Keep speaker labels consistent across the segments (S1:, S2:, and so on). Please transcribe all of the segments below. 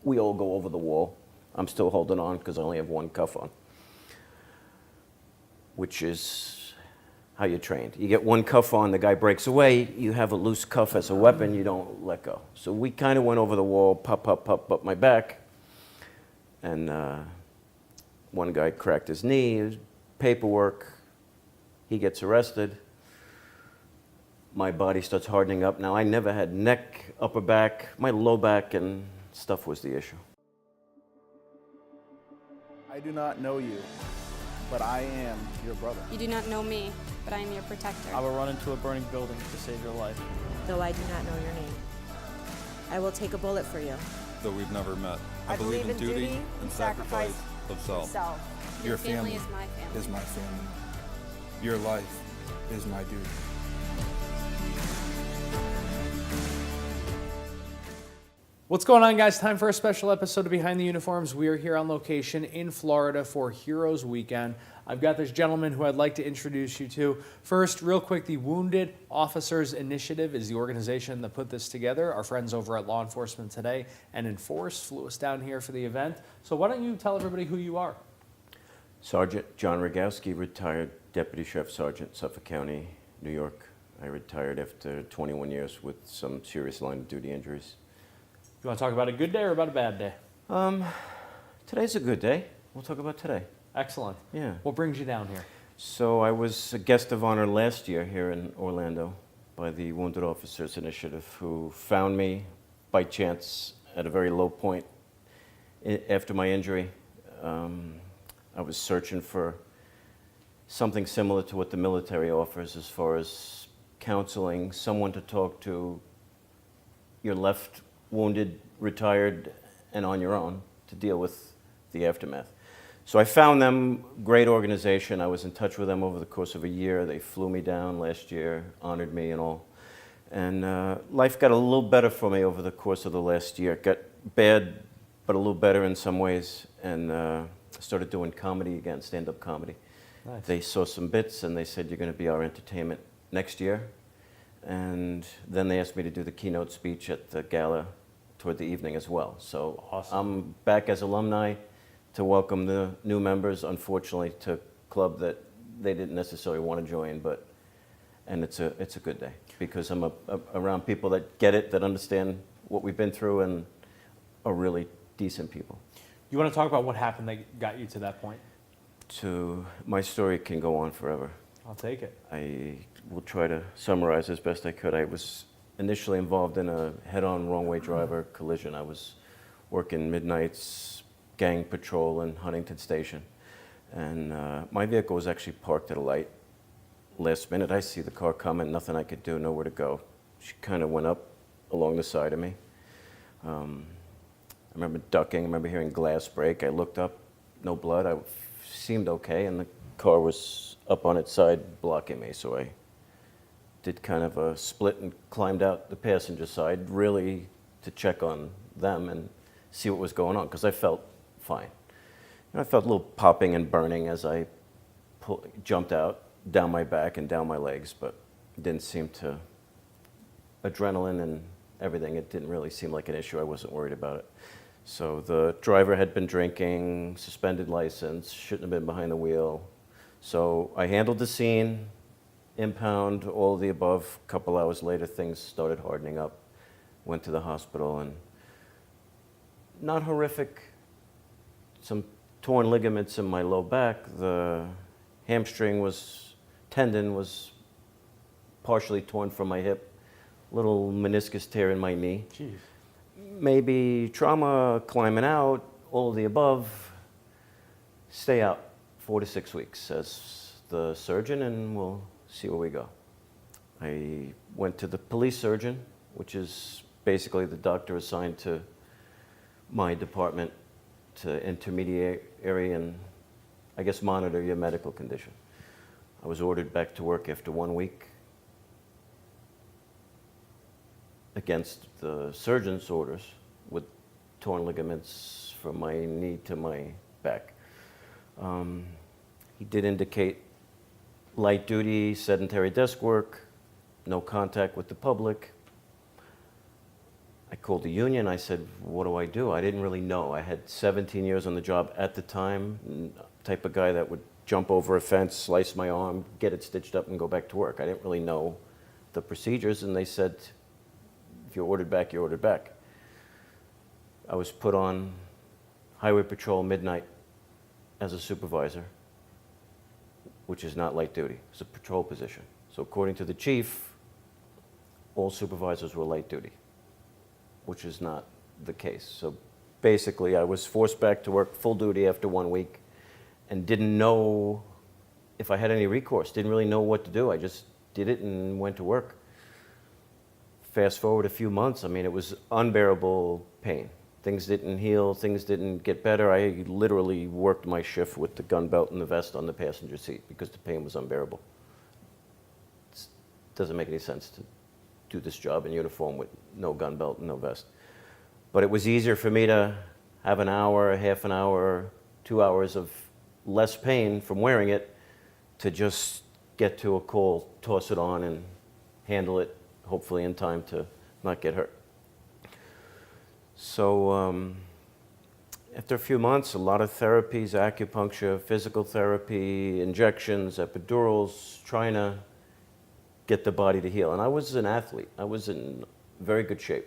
S1: We all go over the wall. I'm still holding on because I only have one cuff on, which is how you're trained. You get one cuff on, the guy breaks away, you have a loose cuff as a weapon, you don't let go. So we kind of went over the wall, pop up my back, and one guy cracked his knee, paperwork, he gets arrested. My body starts hardening up. Now, I never had neck, upper back, my low back and stuff was the issue.
S2: I do not know you, but I am your brother.
S3: You do not know me, but I am your protector.
S4: I will run into a burning building to save your life.
S5: Though I do not know your name, I will take a bullet for you.
S6: Though we've never met,
S5: I believe in duty and sacrifice
S6: of self.
S3: Your family is my family.
S7: Is my family. Your life is my duty.
S4: What's going on, guys? Time for a special episode of Behind the Uniforms. We are here on location in Florida for Heroes Weekend. I've got this gentleman who I'd like to introduce you to. First, real quick, the Wounded Officers Initiative is the organization that put this together. Our friends over at Law Enforcement Today and Enforce flew us down here for the event. So why don't you tell everybody who you are?
S1: Sergeant John Ragowski, retired Deputy Sheriff Sergeant, Suffolk County, New York. I retired after 21 years with some serious line of duty injuries.
S4: You want to talk about a good day or about a bad day?
S1: Today's a good day. We'll talk about today.
S4: Excellent.
S1: Yeah.
S4: What brings you down here?
S1: So I was a guest of honor last year here in Orlando by the Wounded Officers Initiative, who found me by chance at a very low point after my injury. I was searching for something similar to what the military offers as far as counseling, someone to talk to. You're left wounded, retired, and on your own to deal with the aftermath. So I found them, great organization. I was in touch with them over the course of a year. They flew me down last year, honored me and all. And life got a little better for me over the course of the last year. It got bad, but a little better in some ways. And I started doing comedy again, stand-up comedy.
S4: Nice.
S1: They saw some bits and they said, you're going to be our entertainment next year. And then they asked me to do the keynote speech at the gala toward the evening as well. So
S4: Awesome.
S1: I'm back as alumni to welcome the new members, unfortunately, to a club that they didn't necessarily want to join, and it's a good day because I'm around people that get it, that understand what we've been through, and are really decent people.
S4: You want to talk about what happened that got you to that point?
S1: My story can go on forever.
S4: I'll take it.
S1: I will try to summarize as best I could. I was initially involved in a head-on wrong-way driver collision. I was working midnights, gang patrol in Huntington Station. And my vehicle was actually parked at a light. Last minute, I see the car coming, nothing I could do, nowhere to go. She kind of went up along the side of me. I remember ducking, I remember hearing glass break. I looked up, no blood. I seemed okay, and the car was up on its side blocking me, so I did kind of a split and climbed out the passenger side, really to check on them and see what was going on, because I felt fine. And I felt a little popping and burning as I jumped out, down my back and down my legs, but it didn't seem to, adrenaline and everything, it didn't really seem like an issue. I wasn't worried about it. So the driver had been drinking, suspended license, shouldn't have been behind the wheel. So I handled the scene, impound, all of the above. A couple hours later, things started hardening up. Went to the hospital, and not horrific. Some torn ligaments in my low back. The hamstring tendon was partially torn from my hip. Little meniscus tear in my knee.
S4: Jeez.
S1: Maybe trauma, climbing out, all of the above. Stay out 4 to 6 weeks, says the surgeon, and we'll see where we go. I went to the police surgeon, which is basically the doctor assigned to my department to intermediary and, I guess, monitor your medical condition. I was ordered back to work after 1 week against the surgeon's orders with torn ligaments from my knee to my back. He did indicate light duty, sedentary desk work, no contact with the public. I called the union. I said, what do I do? I didn't really know. I had 17 years on the job at the time, type of guy that would jump over a fence, slice my arm, get it stitched up, and go back to work. I didn't really know the procedures, and they said, if you're ordered back, you're ordered back. I was put on highway patrol midnight as a supervisor, which is not light duty. It's a patrol position. So according to the chief, all supervisors were light duty, which is not the case. So basically, I was forced back to work full duty after 1 week and didn't know if I had any recourse, didn't really know what to do. I just did it and went to work. Fast forward a few months, I mean, it was unbearable pain. Things didn't heal, things didn't get better. I literally worked my shift with the gun belt and the vest on the passenger seat because the pain was unbearable. It doesn't make any sense to do this job in uniform with no gun belt and no vest. But it was easier for me to have an hour, half an hour, 2 hours of less pain from wearing it to just get to a call, toss it on, and handle it, hopefully in time to not get hurt. So after a few months, a lot of therapies, acupuncture, physical therapy, injections, epidurals, trying to get the body to heal. And I was an athlete. I was in very good shape.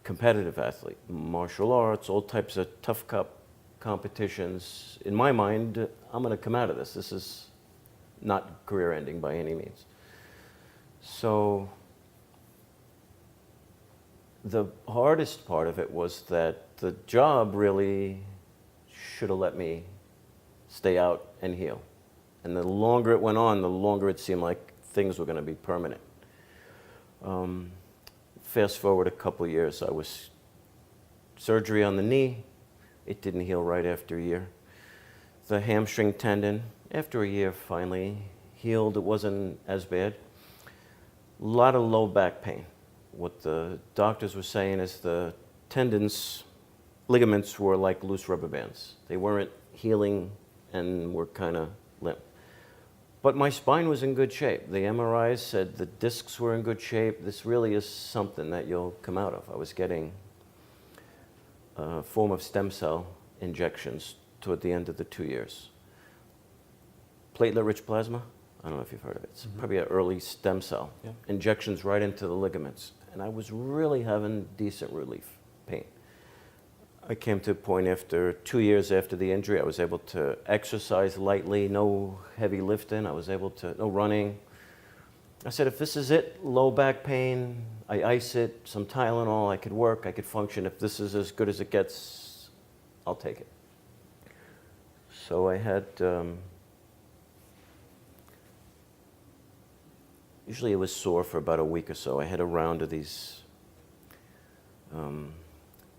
S1: Competitive athlete, martial arts, all types of tough cup competitions. In my mind, I'm going to come out of this. This is not career ending by any means. So the hardest part of it was that the job really should have let me stay out and heal. And the longer it went on, the longer it seemed like things were going to be permanent. Fast forward a couple years, I was surgery on the knee. It didn't heal right after a year. The hamstring tendon, after a year, finally healed. It wasn't as bad. A lot of low back pain. What the doctors were saying is the tendons, ligaments were like loose rubber bands. They weren't healing and were kind of limp. But my spine was in good shape. The MRIs said the discs were in good shape. This really is something that you'll come out of. I was getting a form of stem cell injections toward the end of the 2 years. Platelet-rich plasma, I don't know if you've heard of it. It's probably an early stem cell. Yeah. Injections right into the ligaments. And I was really having decent relief, pain. I came to a point after 2 years after the injury, I was able to exercise lightly, no heavy lifting. I was able to, no running. I said, if this is it, low back pain, I ice it, some Tylenol, I could work, I could function. If this is as good as it gets, I'll take it. So I had, usually it was sore for about a week or so. I had a round of these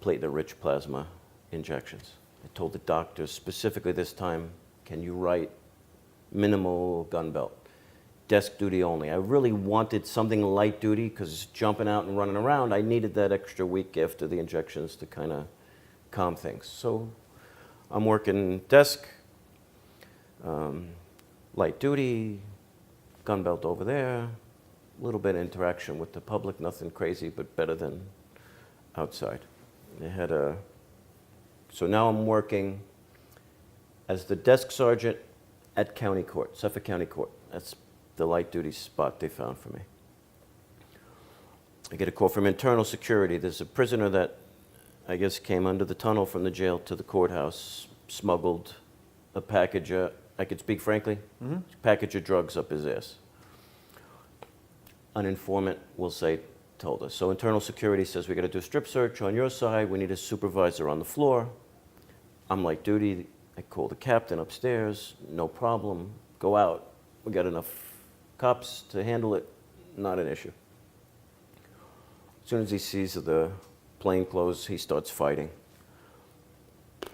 S1: platelet-rich plasma injections. I told the doctor specifically this time, can you write minimal gun belt, desk duty only. I really wanted something light duty because jumping out and running around, I needed that extra week after the injections to kind of calm things. So I'm working desk, light duty, gun belt over there, a little bit of interaction with the public, nothing crazy, but better than outside. They had so now I'm working as the desk sergeant at county court, Suffolk County Court. That's the light duty spot they found for me. I get a call from internal security. There's a prisoner that I guess came under the tunnel from the jail to the courthouse, smuggled a package of, I could speak frankly, package of drugs up his ass. An informant will say, told us. So internal security says, we got to do a strip search on your side. We need a supervisor on the floor. I'm light duty. I call the captain upstairs. No problem. Go out. We got enough cops to handle it. Not an issue. As soon as he sees the plainclothes, he starts fighting. It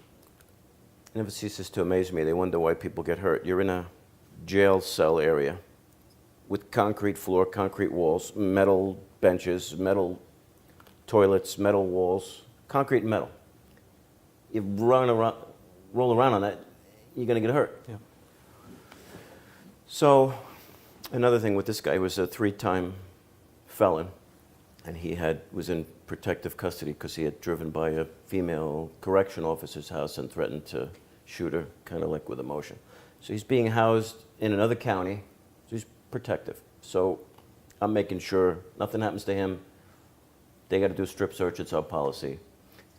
S1: never ceases to amaze me. They wonder why people get hurt. You're in a jail cell area with concrete floor, concrete walls, metal benches, metal toilets, metal walls, concrete and metal. You roll around on that, you're going to get hurt. Yeah. So another thing with this guy, he was a 3-time felon. and he was in protective custody because he had driven by a female correction officer's house and threatened to shoot her, kind of like with emotion. So he's being housed in another county. So he's protective. So I'm making sure nothing happens to him. They got to do a strip search. It's our policy.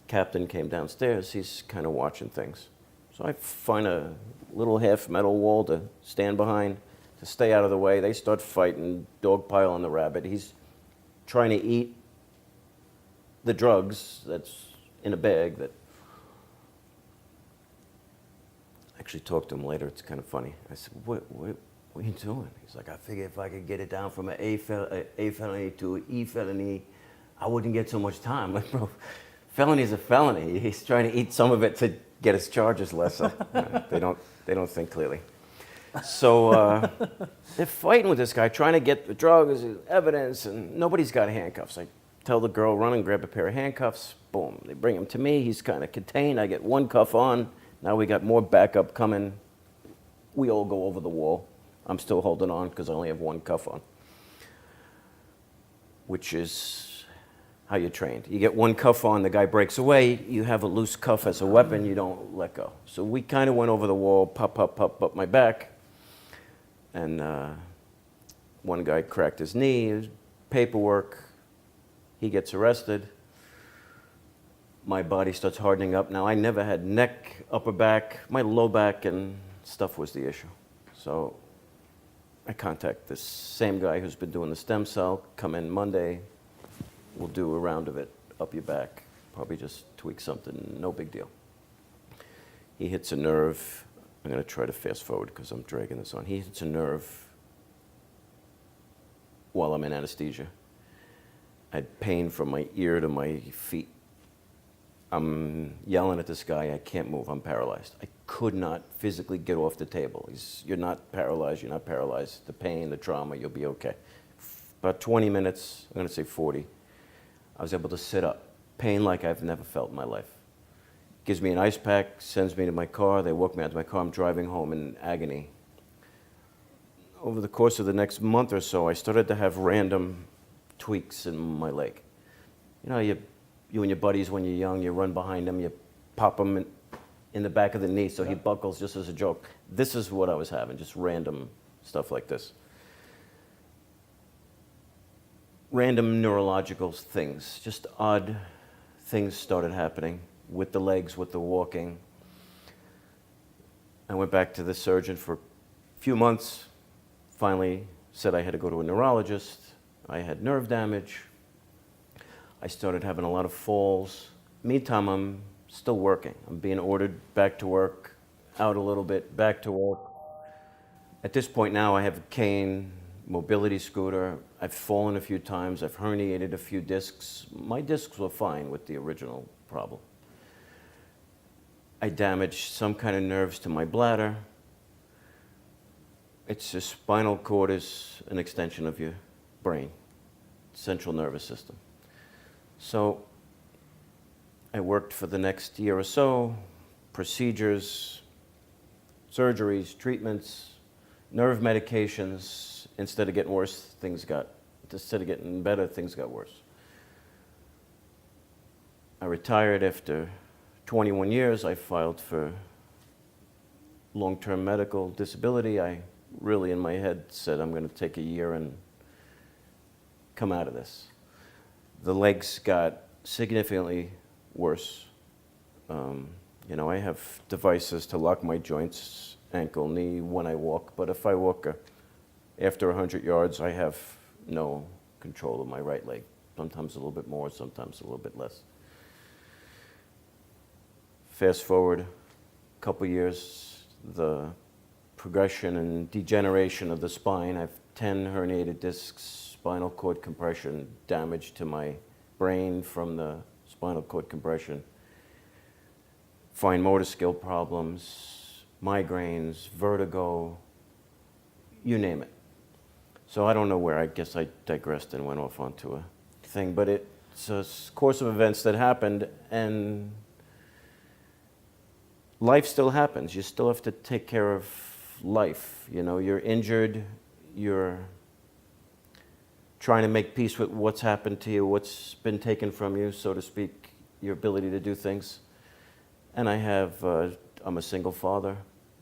S1: Captain came downstairs. He's kind of watching things. So I find a little half metal wall to stand behind to stay out of the way. They start fighting, dog pile on the rabbit. He's trying to eat the drugs that's in a bag that... I actually talked to him later. It's kind of funny. I said, what are you doing? He's like, I figured if I could get it down from an A felony to an E felony, I wouldn't get so much time. Like, bro, felony's a felony. He's trying to eat some of it to get his charges lesser. They don't think clearly. So they're fighting with this guy, trying to get the drugs, evidence, and nobody's got handcuffs. I tell the girl, run and grab a pair of handcuffs. Boom. They bring him to me. He's kind of contained. I get one cuff on. Now we got more backup coming. We all go over the wall. I'm still holding on because I only have one cuff on, which is how you're trained. You get one cuff on, the guy breaks away, you have a loose cuff as a weapon, you don't let go. So we kind of went over the wall, pop up my back, and one guy cracked his knee, paperwork, he gets arrested. My body starts hardening up. Now, I never had neck, upper back, my low back and stuff was the issue. So I contact this same guy who's been doing the stem cell, come in Monday, we'll do a round of it up your back, probably just tweak something, no big deal. He hits a nerve. I'm going to try to fast forward because I'm dragging this on. He hits a nerve while I'm in anesthesia. I had pain from my ear to my feet. I'm yelling at this guy, I can't move, I'm paralyzed. I could not physically get off the table. You're not paralyzed, you're not paralyzed. The pain, the trauma, you'll be okay. About 20 minutes, I'm gonna say 40, I was able to sit up. Pain like I've never felt in my life. Gives me an ice pack, sends me to my car, they walk me out to my car, I'm driving home in agony. Over the course of the next month or so, I started to have random tweaks in my leg. You know, you and your buddies when you're young, you run behind him, you pop him in the back of the knee so he buckles just as a joke. This is what I was having, just random stuff like this. Random neurological things, just odd things started happening with the legs, with the walking. I went back to the surgeon for a few months, finally said I had to go to a neurologist. I had nerve damage. I started having a lot of falls. Meantime, I'm still working. I'm being ordered back to work, out a little bit, back to work. At this point now, I have a cane, mobility scooter. I've fallen a few times. I've herniated a few discs. My discs were fine with the original problem. I damaged some kind of nerves to my bladder. It's the spinal cord is an extension of your brain, central nervous system. So I worked for the next year or so, procedures, surgeries, treatments, nerve medications. Instead of getting worse, instead of getting better, things got worse. I retired after 21 years. I filed for long-term medical disability. I really, in my head, said I'm going to take a year and come out of this. The legs got significantly worse. You know, I have devices to lock my joints, ankle, knee, when I walk, but if I walk after 100 yards, I have no control of my right leg. Sometimes a little bit more, sometimes a little bit less. Fast forward a couple years, the progression and degeneration of the spine. I have 10 herniated discs, spinal cord compression, damage to my brain from the spinal cord compression, fine motor skill problems, migraines, vertigo, you name it. So I don't know where, I guess I digressed and went off onto a thing, but it's a course of events that happened, and life still happens. You still have to take care of life. You know, you're injured, you're trying to make peace with what's happened to you, what's been taken from you, so to speak, your ability to do things. And I'm a single father.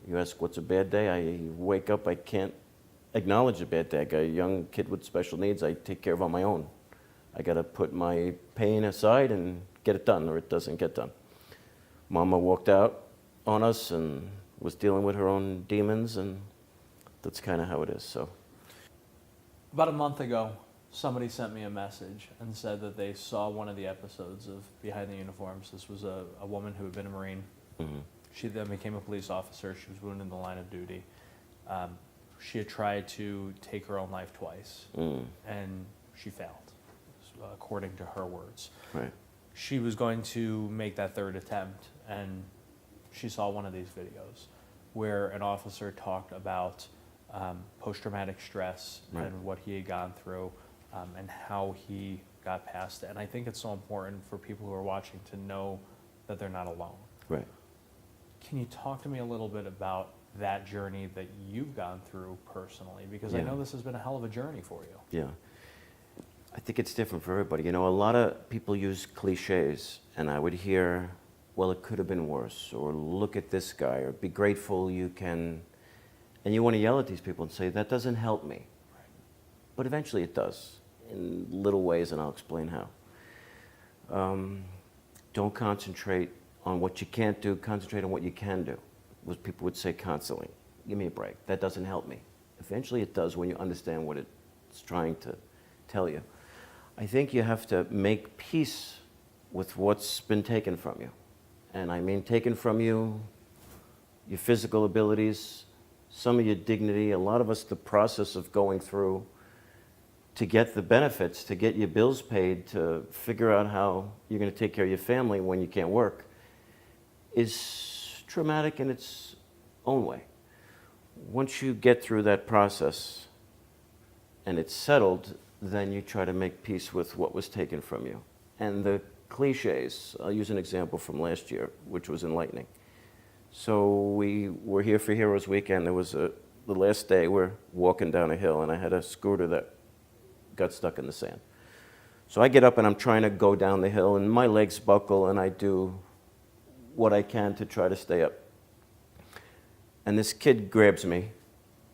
S1: You ask what's a bad day, I wake up, I can't acknowledge a bad day. I got a young kid with special needs I take care of on my own. I got to put my pain aside and get it done, or it doesn't get done. Mama walked out on us and was dealing with her own demons, and that's kind of how it is. So,
S4: About a month ago, somebody sent me a message and said that they saw one of the episodes of Behind the Uniforms. This was a woman who had been a Marine. She then became a police officer. She was wounded in the line of duty. She had tried to take her own life twice, and she failed, according to her words.
S1: right.
S4: She was going to make that third attempt, and she saw one of these videos where an officer talked about post-traumatic stress
S1: Right.
S4: and what he had gone through and how he got past it. And I think it's so important for people who are watching to know that they're not alone.
S1: Right.
S4: Can you talk to me a little bit about that journey that you've gone through personally? Because I
S1: Yeah.
S4: know this has been a hell of a journey for you.
S1: Yeah. I think it's different for everybody. You know, a lot of people use cliches, and I would hear, well, it could have been worse, or look at this guy, or be grateful you can, and you want to yell at these people and say, that doesn't help me. But eventually it does, in little ways, and I'll explain how. Don't concentrate on what you can't do, concentrate on what you can do. What people would say constantly, give me a break, that doesn't help me. Eventually it does when you understand what it's trying to tell you. I think you have to make peace with what's been taken from you. And I mean taken from you, your physical abilities, some of your dignity. A lot of us, the process of going through to get the benefits, to get your bills paid, to figure out how you're going to take care of your family when you can't work, is traumatic in its own way. Once you get through that process and it's settled, then you try to make peace with what was taken from you. And the cliches, I'll use an example from last year, which was enlightening. So we were here for Heroes Weekend. There was the last day, we're walking down a hill, and I had a scooter that got stuck in the sand. So I get up and I'm trying to go down the hill, and my legs buckle, and I do what I can to try to stay up. And this kid grabs me,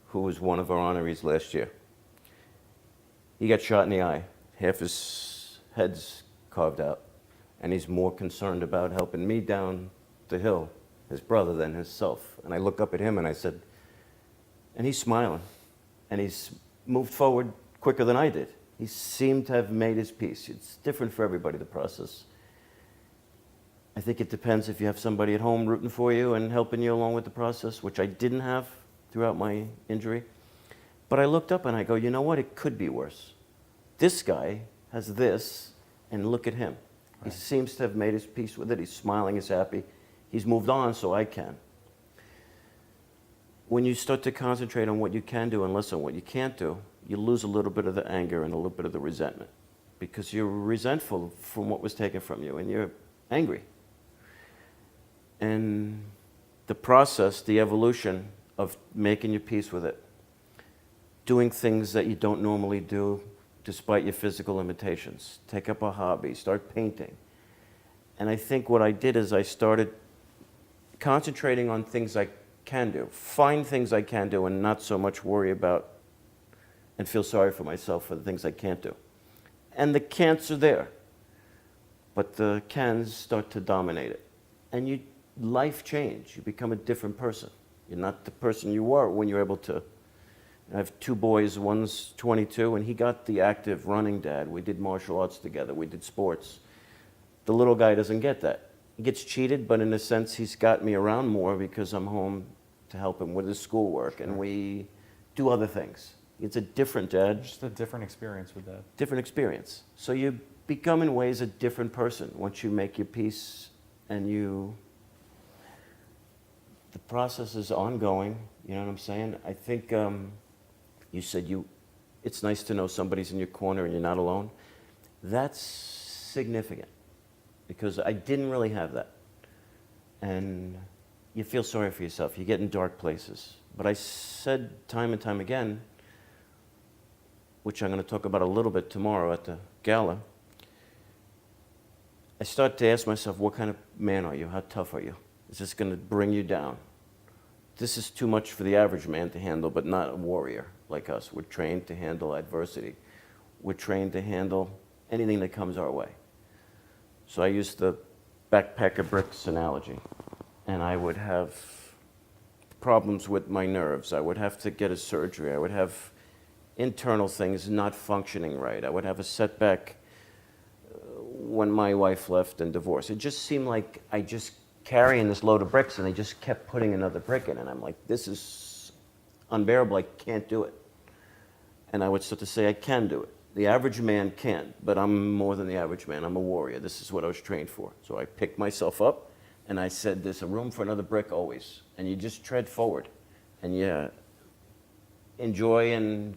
S1: who was one of our honorees last year. He got shot in the eye. Half his head's carved out. And he's more concerned about helping me down the hill, his brother, than himself. And I look up at him and I said, and he's smiling. And he's moved forward quicker than I did. He seemed to have made his peace. It's different for everybody, the process. I think it depends if you have somebody at home rooting for you and helping you along with the process, which I didn't have throughout my injury. But I looked up and I go, you know what? It could be worse. This guy has this, and look at him. Right. He seems to have made his peace with it. He's smiling, he's happy. He's moved on, so I can. When you start to concentrate on what you can do and less on what you can't do, you lose a little bit of the anger and a little bit of the resentment, because you're resentful from what was taken from you, and you're angry. And the process, the evolution of making your peace with it, doing things that you don't normally do despite your physical limitations. Take up a hobby, start painting. And I think what I did is I started concentrating on things I can do, find things I can do, and not so much worry about and feel sorry for myself for the things I can't do. And the can'ts are there, but the cans start to dominate it. And life change, you become a different person. You're not the person you were when you're able to. I have two boys, one's 22, and he got the active running dad. We did martial arts together, we did sports. The little guy doesn't get that. He gets cheated, but in a sense, he's got me around more because I'm home to help him with his schoolwork, and we do other things. It's a different dad.
S4: Just a different experience with that.
S1: Different experience. So you become in ways a different person once you make your peace, and the process is ongoing, you know what I'm saying? I think you said it's nice to know somebody's in your corner and you're not alone. That's significant, because I didn't really have that. And you feel sorry for yourself. You get in dark places. But I said time and time again, which I'm going to talk about a little bit tomorrow at the gala, I start to ask myself, what kind of man are you? How tough are you? Is this going to bring you down? This is too much for the average man to handle, but not a warrior like us. We're trained to handle adversity. We're trained to handle anything that comes our way. So I use the backpack of bricks analogy, and I would have problems with my nerves. I would have to get a surgery. I would have internal things not functioning right. I would have a setback when my wife left and divorced. It just seemed like I just carrying this load of bricks, and they just kept putting another brick in, and I'm like, this is unbearable. I can't do it. And I would start to say, I can do it. The average man can't, but I'm more than the average man. I'm a warrior. This is what I was trained for. So I picked myself up, and I said, there's a room for another brick always. And you just tread forward, and you enjoy and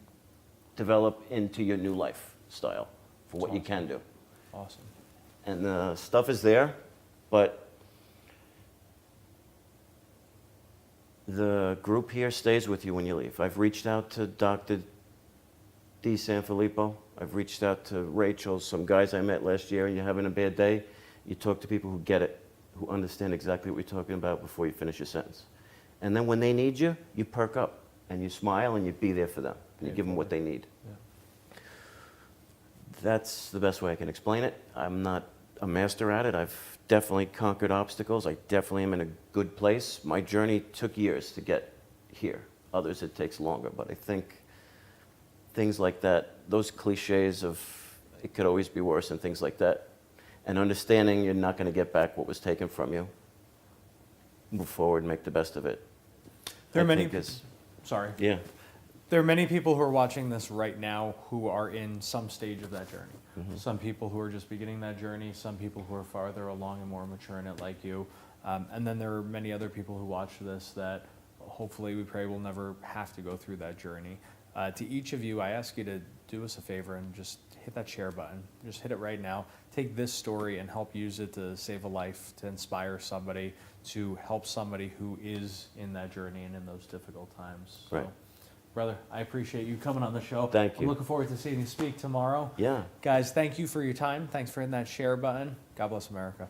S1: develop into your new lifestyle for what you can do.
S4: Awesome.
S1: And the stuff is there, but the group here stays with you when you leave. I've reached out to Dr. D. Sanfilippo. I've reached out to Rachel, some guys I met last year, and you're having a bad day, you talk to people who get it, who understand exactly what you're talking about before you finish your sentence. And then when they need you, you perk up, and you smile, and you be there for them, and you give them what they need.
S4: Yeah.
S1: That's the best way I can explain it. I'm not a master at it. I've definitely conquered obstacles. I definitely am in a good place. My journey took years to get here. Others, it takes longer, but I think things like that, those cliches of it could always be worse and things like that, and understanding you're not going to get back what was taken from you, move forward, make the best of it.
S4: There are many.
S1: Yeah.
S4: There are many people who are watching this right now who are in some stage of that journey.
S1: Mm-hmm.
S4: Some people who are just beginning that journey, some people who are farther along and more mature in it like you. And then there are many other people who watch this that hopefully we pray will never have to go through that journey. To each of you, I ask you to do us a favor and just hit that share button. Just hit it right now. Take this story and help use it to save a life, to inspire somebody, to help somebody who is in that journey and in those difficult times. So,
S1: Right.
S4: brother, I appreciate you coming on the show.
S1: Thank you.
S4: I'm looking forward to seeing you speak tomorrow.
S1: Yeah.
S4: Guys, thank you for your time. Thanks for hitting that share button. God bless America.